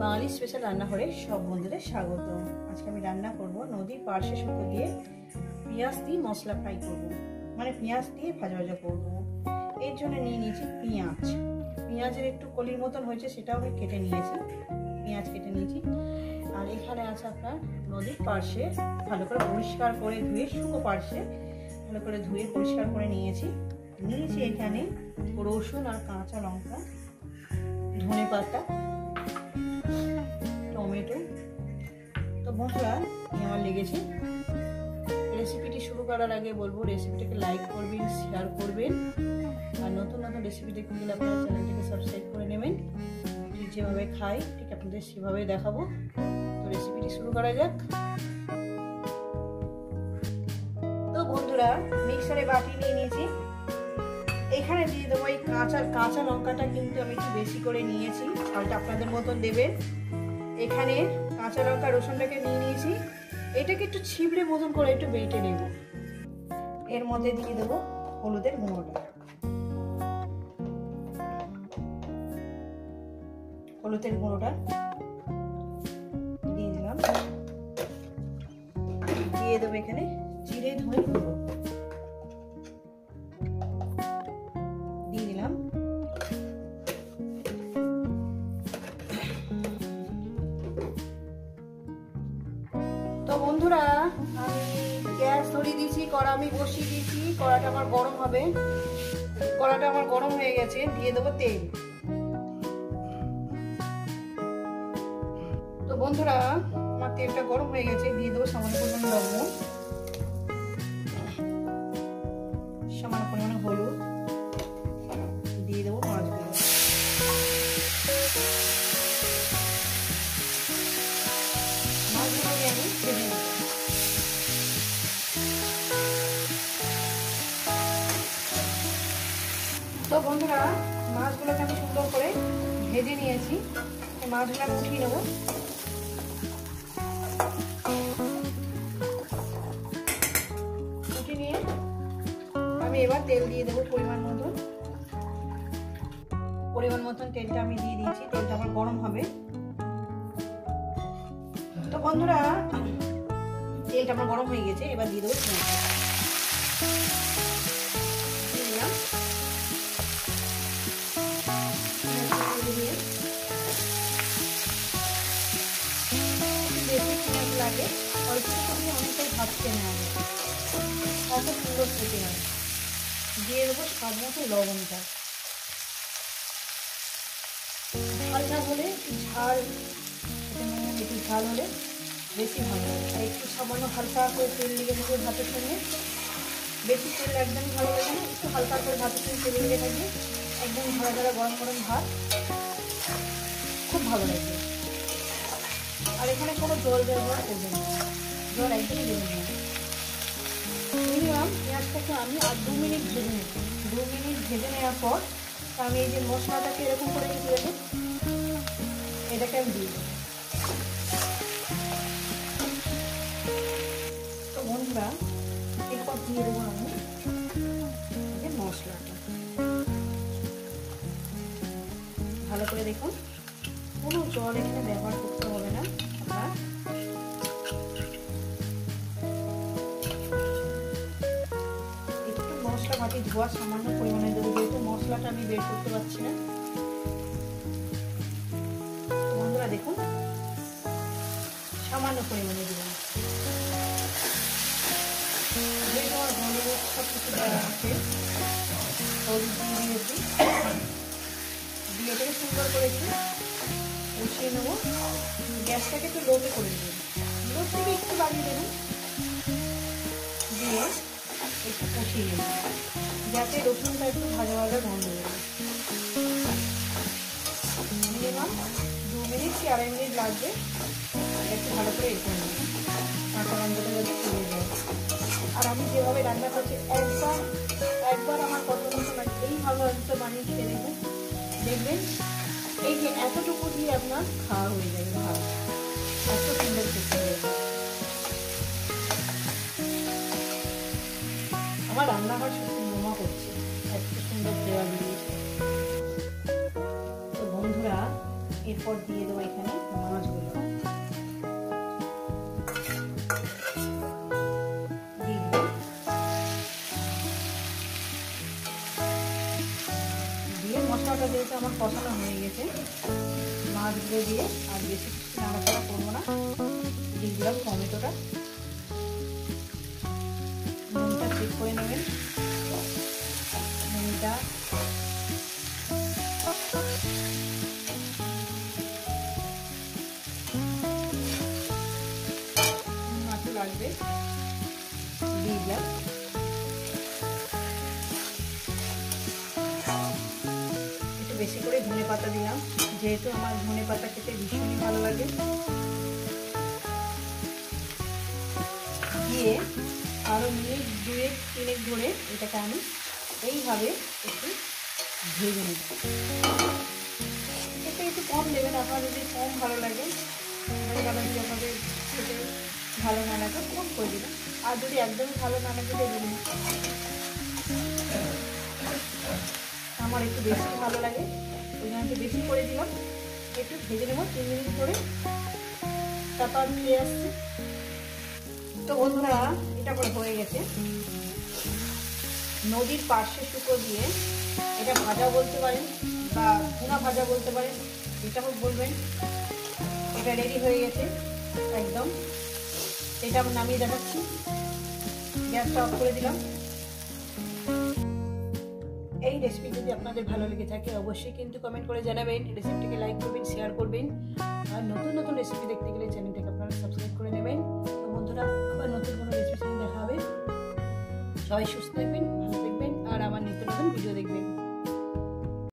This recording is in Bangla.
বাঙালি স্পেশাল রান্নাঘরে সব বন্ধুদের স্বাগত। আজকে আমি রান্না করব নদীর পার্শ্বে শুকো দিয়ে পেঁয়াজ দিয়ে মশলা ফ্রাই করব, মানে পেঁয়াজ দিয়ে ভাজা ভাজা করব। এর জন্য নিয়ে নিয়েছি পেঁয়াজের একটু কলির মতন হয়েছে, সেটাও আমি কেটে নিয়েছি, পেঁয়াজ কেটে নিয়েছি। আর এখানে আছে আপনার নদীর পার্শ্বে ভালো করে পরিষ্কার করে ধুয়ে, শুকো পার্শ্বে ভালো করে ধুয়ে পরিষ্কার করে নিয়েছি এখানে রসুন আর কাঁচা লঙ্কা, ধনে পাতা, টমেটো। তো বন্ধুরা আমার লেগেছে। রেসিপিটি শুরু করার আগে বলবো রেসিপিটাকে লাইক করবেন, শেয়ার করবেন, আর নতুন নতুন রেসিপি দেখতে গেলে আপনারা চ্যানেলটিকে সাবস্ক্রাইব করে নেবেন। ঠিক যেভাবে খাই ঠিক আপনাদের সেভাবে দেখাবো। তো রেসিপিটি শুরু করা যাক। তো বন্ধুরা মিক্সারে বাটি নিয়ে নিয়েছি, এখানে দিয়ে দেবো এই কাঁচা লঙ্কাটা, কিন্তু আমি একটু বেশি করে নিয়েছি, ঝালটা আপনাদের মতন দেবেন। এখানে কাঁচা লঙ্কা রসুনটাকে নিয়ে নিয়েছি, এটাকে একটু ছিবড়ে মতন করে একটু বেটে নেব। এর মধ্যে দিয়ে দেবো হলুদের গুঁড়োটা, দিয়ে দিলাম। দিয়ে দেবো এখানে জিরে ধনে গুঁড়ো, দিয়ে দিলাম। তো বন্ধুরা আমি গ্যাস ধরিয়ে দিয়েছি, কড়া আমি বসিয়ে দিয়েছি, কড়াটা আমার গরম হবে। কড়াটা আমার গরম হয়ে গেছে, দিয়ে দেবো তেল। তো বন্ধুরা আমার তেলটা গরম হয়ে গেছে, দিয়ে দেবো সামান্য পরিমাণে লবণ, সামান্য পরিমাণে হলুদ, দিয়ে দেবো মাছগুলো। মাছগুলোকে আমি ভেজে নেব। তো বন্ধুরা মাছগুলোকে আমি সুন্দর করে ভেজে নিয়েছি, মাছগুলো আমি উঠিয়ে নেবো। উঠিয়ে নিয়ে আমি এবার তেল দিয়ে দেবো পরিমাণ মতন তেলটা আমি দিয়ে দিয়েছি, তেলটা আবার গরম হবে। তো বন্ধুরা তেলটা আমার গরম হয়ে গেছে, এবার দিয়ে দেবো লাগে অল্প করে অনেকটাই ভাজতে নেওয়া এত সুন্দর খেতে হয়। দিয়ে দেবো স্বাদ মতো লবণটা, ঝাল হলে একটু ঝাল হলে বেশি ভালো লাগে। আর একটু সামান্য হালকা করে তেল লেগে থাকবে ভাতের সঙ্গে, বেশি তেল একদম ভালো লাগে না, একটু হালকা করে ভাতের সঙ্গে তেল লেগে থাকবে, একদম ঝাড়া গরম গরম ভাত খুব ভালো লাগবে। আর এখানে কোনো জল ব্যবহার করবেন না, জল একদমই দেবেন না। মিনিমাম পেঁয়াজটাকে আমি আর 2 মিনিট ভেজে নেব। 2 মিনিট ভেজে নেওয়ার পর আমি এই যে মশলাটাকে এরকম করে দিয়েছি, এটাকে আমি দিয়ে দেবো। তো বন্ধুরা এরপর দিয়ে দেবো আমি যে মশলাটা, ভালো করে দেখুন, কোনো জল এখানে ব্যবহার করতে হবে না। আপনার একটু মশলা মাটি ধোয়া সামান্য পরিমাণে দেবো, যেহেতু মশলাটা আমি বের করতে পারছি না। বন্ধুরা দেখুন সামান্য পরিমাণে দিলাম, যেহেতু আমার হলুদ সব কিছু দেওয়া আছে, হলুদ দিয়ে দিয়েছি, দিয়ে এটাকে সুন্দর করে একটু কষিয়ে নেবো। গ্যাসটাকে একটু লোতে করে দেবেন, লো থেকে একটু বাড়িয়ে দেবেন, দিয়ে একটু কষিয়ে নেবেন যাতে রসুনটা একটু ভাজা ভাজা গন্ধ দেবে। মিনিমাম 2 মিনিট কি 2.5 মিনিট লাগবে, একটু ভালো করে এসে নেবেন, কাঁচা গন্ধটা যাতে চলে যায়। আর আমি যেভাবে রান্না করছি একবার আমার কত মতো লাগে, এইভাবে একটু বানিয়ে খেয়ে দেখবেন এই যে এতটুকু দিয়ে আপনার খাওয়া হয়ে যাবে, ভাত এত সুন্দর খেতে হয়ে যাবে। আমার রান্নাঘর সত্যি বোমা করছে, এত সুন্দর ফ্লেভার দিয়েছে। তো বন্ধুরা এর এরপর দিয়ে দেবো এখানে মাছগুলো। দিয়ে মশলাটা যেহেতু আমার কষানো হয়ে গেছে, মাছগুলো দিয়ে আর বেশি কিছু নাড়াচাড়া করবো না। দিয়ে দিলাম টমেটোটা, নুনটা চেক করে নেবেন। নুনটা লাগবে দিয়ে দিলাম। একটু বেশি করে ধনে পাতা দিলাম, যেহেতু আমার ধনে পাতা খেতে ভীষণই ভালো লাগে। দিয়ে আরো মিনিট 2-3 ধরে এটাকে আমি এইভাবে একটু ভেজে নেব। এটা একটু কম দেবেন, আপনার যদি কম ভালো লাগে, যদি আপনাদের খেতে ভালো না লাগে কম করে দেবেন, আর যদি একদমই ভালো না লাগে দেবেন। আমার একটু বেশি ভালো লাগে, ওই জন্য একটু বেশি করে দিলাম। একটু ভেজে নেব 3 মিনিট করে, তারপর ফিরে আসছে। তো বন্ধুরা এটা করে হয়ে গেছে। নদীর পার্শ্বে শুকো দিয়ে এটা ভাজা বলতে পারেন বা ভুনা ভাজা বলতে পারেন, এটা হোক বলবেন। এটা রেডি হয়ে গেছে একদম। এটা আমি নামিয়ে দেখাচ্ছি, গ্যাসটা অফ করে দিলাম। এই রেসিপি যদি আপনাদের ভালো লেগে থাকে অবশ্যই কিন্তু কমেন্ট করে জানাবেন, রেসিপিটিকে লাইক করবেন, শেয়ার করবেন। আর নতুন নতুন রেসিপি দেখতে গেলে চ্যানেলটাকে আপনারা সাবস্ক্রাইব করে নেবেন। তো বন্ধুরা আবার নতুন কোনো রেসিপি দেখা হবে। সবাই সুস্থ থাকবেন, ভালো থাকবেন আর আমার নিত্য নতুন ভিডিও দেখবেন।